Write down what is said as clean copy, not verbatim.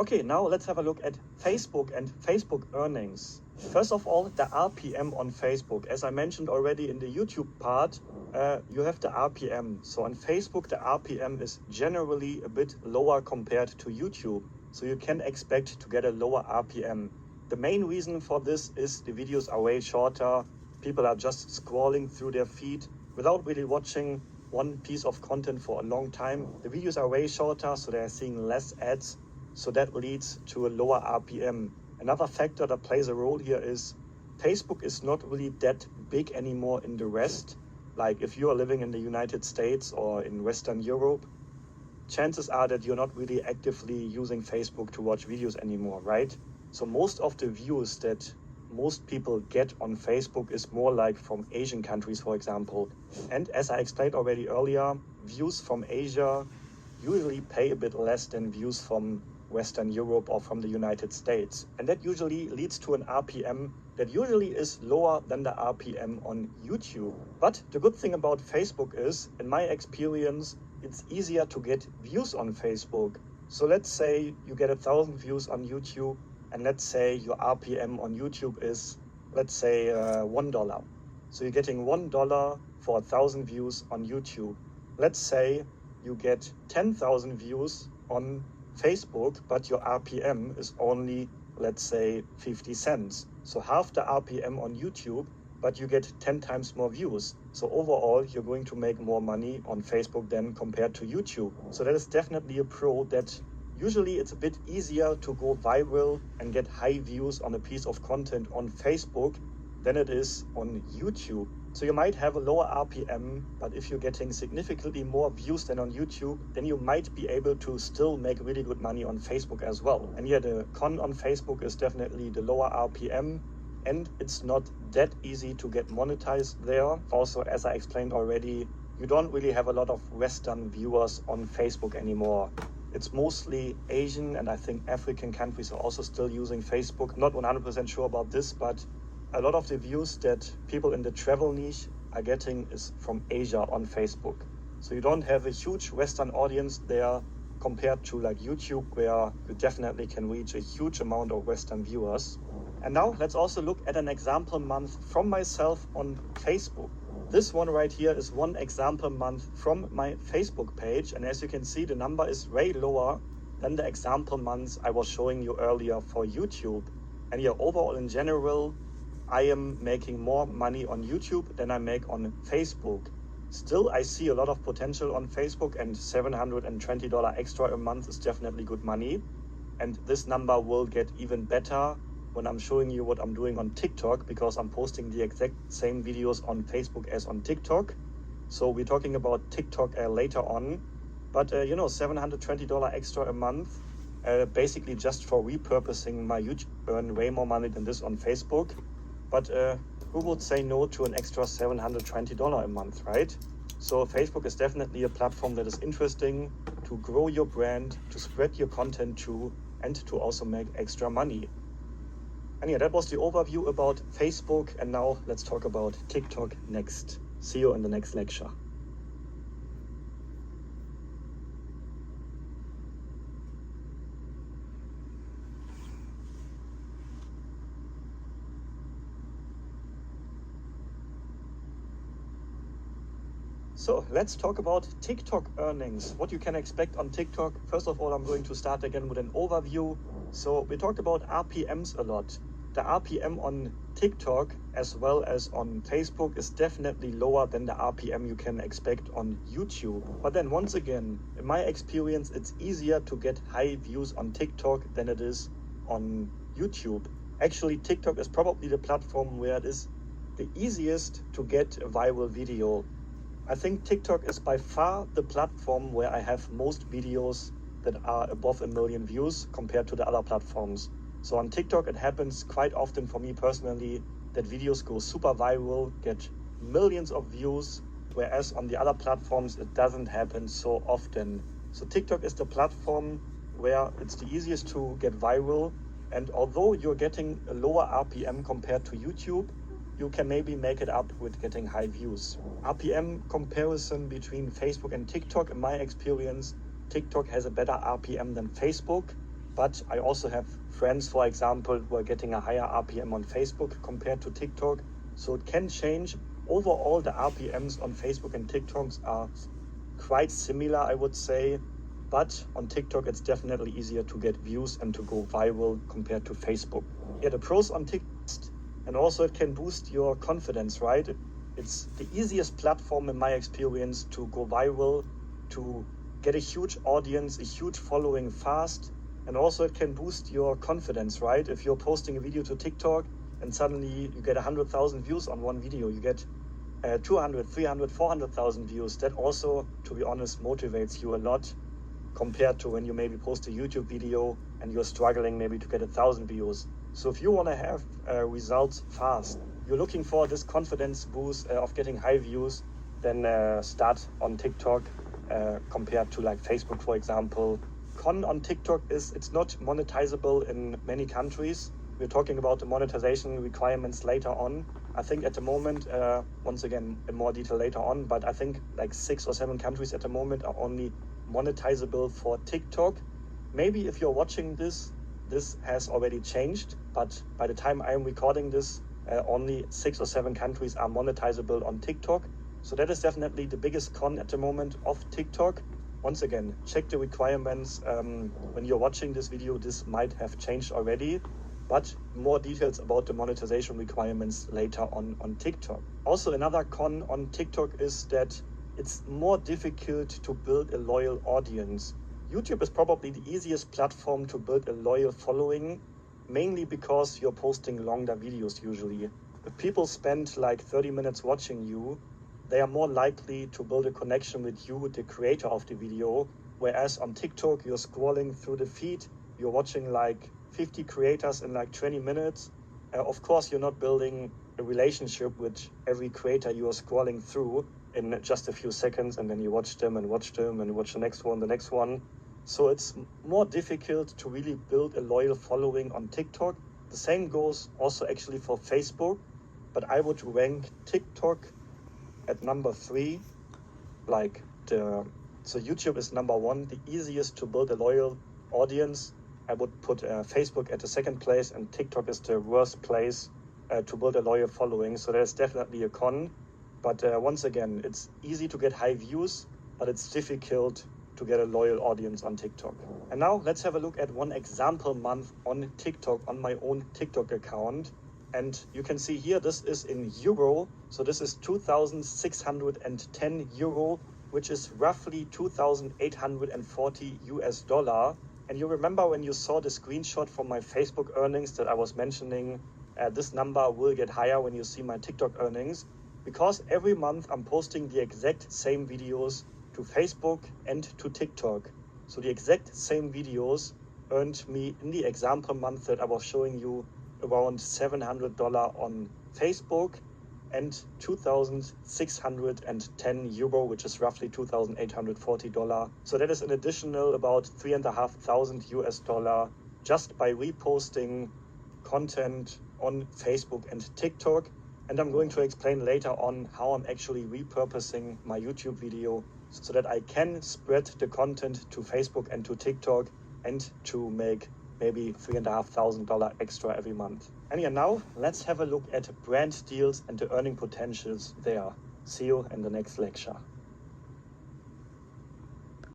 Okay, now let's have a look at Facebook and Facebook earnings. First of all, the RPM on Facebook. As I mentioned already in the YouTube part, you have the RPM. So on Facebook, the RPM is generally a bit lower compared to YouTube. So you can expect to get a lower RPM. The main reason for this is the videos are way shorter. People are just scrolling through their feed without really watching one piece of content for a long time. The videos are way shorter, so they're seeing less ads. So that leads to a lower RPM. Another factor that plays a role here is Facebook is not really that big anymore in the West. Like if you are living in the United States or in Western Europe, chances are that you're not really actively using Facebook to watch videos anymore, right? So most of the views that most people get on Facebook is more like from Asian countries, for example. And as I explained already earlier, views from Asia usually pay a bit less than views from Western Europe or from the United States. And that usually leads to an RPM that usually is lower than the RPM on YouTube. But the good thing about Facebook is, in my experience, it's easier to get views on Facebook. So let's say you get 1,000 views on YouTube, and let's say your RPM on YouTube is, let's say, $1. So you're getting $1 for 1,000 views on YouTube. Let's say you get 10,000 views on Facebook, but your RPM is only, let's say, 50 cents. So half the RPM on YouTube, but you get 10 times more views. So overall, you're going to make more money on Facebook than compared to YouTube. So that is definitely a pro that usually it's a bit easier to go viral and get high views on a piece of content on Facebook than it is on YouTube. So you might have a lower RPM, but if you're getting significantly more views than on YouTube, then you might be able to still make really good money on Facebook as well. And yeah, the con on Facebook is definitely the lower RPM, and it's not that easy to get monetized there. Also, as I explained already, you don't really have a lot of Western viewers on Facebook anymore. It's mostly Asian and I think African countries are also still using Facebook. I'm not 100% sure about this, but a lot of the views that people in the travel niche are getting is from Asia on Facebook. So you don't have a huge Western audience there compared to like YouTube, where you definitely can reach a huge amount of Western viewers. And now let's also look at an example month from myself on Facebook. This one right here is one example month from my Facebook page. And as you can see, the number is way lower than the example months I was showing you earlier for YouTube. And yeah, overall in general, I am making more money on YouTube than I make on Facebook. Still, I see a lot of potential on Facebook, and $720 extra a month is definitely good money. And this number will get even better when I'm showing you what I'm doing on TikTok, because I'm posting the exact same videos on Facebook as on TikTok. So we're talking about TikTok later on. But $720 extra a month, basically just for repurposing my YouTube, earn way more money than this on Facebook. But who would say no to an extra $720 a month, right? So Facebook is definitely a platform that is interesting to grow your brand, to spread your content to, and to also make extra money. And yeah, that was the overview about Facebook. And now let's talk about TikTok next. See you in the next lecture. So let's talk about TikTok earnings, what you can expect on TikTok. First of all, I'm going to start again with an overview. So we talked about RPMs a lot. The RPM on TikTok as well as on Facebook is definitely lower than the RPM you can expect on YouTube. But then once again, in my experience, it's easier to get high views on TikTok than it is on YouTube. Actually, TikTok is probably the platform where it is the easiest to get a viral video. I think TikTok is by far the platform where I have most videos that are above 1 million views compared to the other platforms. So on TikTok, it happens quite often for me personally that videos go super viral, get millions of views, whereas on the other platforms, it doesn't happen so often. So TikTok is the platform where it's the easiest to get viral. And although you're getting a lower RPM compared to YouTube, you can maybe make it up with getting high views. RPM comparison between Facebook and TikTok, in my experience, TikTok has a better RPM than Facebook. but I also have friends, for example, who are getting a higher RPM on Facebook compared to TikTok. So it can change. Overall, the RPMs on Facebook and TikToks are quite similar, I would say. But on TikTok, it's definitely easier to get views and to go viral compared to Facebook. Yeah, the pros on TikTok, and also it can boost your confidence, right? It's the easiest platform in my experience to go viral, to get a huge audience, a huge following fast. And also it can boost your confidence, right? If you're posting a video to TikTok and suddenly you get 100,000 views on one video, you get 200, 300, 400,000 views. That also, to be honest, motivates you a lot compared to when you maybe post a YouTube video and you're struggling maybe to get 1,000 views. So if you want to have results fast, you're looking for this confidence boost of getting high views, then start on TikTok compared to like Facebook, for example. Con on TikTok is it's not monetizable in many countries. We're talking about the monetization requirements later on. I think at the moment, once again, in more detail later on, but I think like 6 or 7 countries at the moment are only monetizable for TikTok. Maybe if you're watching this has already changed, but by the time I'm recording this, only 6 or 7 countries are monetizable on TikTok. So that is definitely the biggest con at the moment of TikTok. Once again, check the requirements. When you're watching this video, this might have changed already, but more details about the monetization requirements later on TikTok. Also, another con on TikTok is that it's more difficult to build a loyal audience. YouTube is probably the easiest platform to build a loyal following, mainly because you're posting longer videos usually. If people spend like 30 minutes watching you, they are more likely to build a connection with you, the creator of the video. Whereas on TikTok, you're scrolling through the feed, you're watching like 50 creators in like 20 minutes. Of course, you're not building a relationship with every creator you are scrolling through in just a few seconds, and then you watch them and watch them and watch the next one. So it's more difficult to really build a loyal following on TikTok. The same goes also actually for Facebook, but I would rank TikTok at number 3, so YouTube is number 1, the easiest to build a loyal audience. I would put Facebook at the second place, and TikTok is the worst place to build a loyal following. So there's definitely a con, but once again, it's easy to get high views, but it's difficult to get a loyal audience on TikTok. And now let's have a look at one example month on TikTok, on my own TikTok account. And you can see here, this is in euro. So this is 2,610 euro, which is roughly 2,840 US dollar. And you remember when you saw the screenshot from my Facebook earnings that I was mentioning, this number will get higher when you see my TikTok earnings, because every month I'm posting the exact same videos to Facebook and to TikTok. So the exact same videos earned me in the example month that I was showing you around $700 on Facebook and 2,610 euro, which is roughly $2,840. So that is an additional about 3,500 US dollar just by reposting content on Facebook and TikTok. And I'm going to explain later on how I'm actually repurposing my YouTube video so that I can spread the content to Facebook and to TikTok and to make maybe $3,500 extra every month. And yeah, now let's have a look at brand deals and the earning potentials there. See you in the next lecture.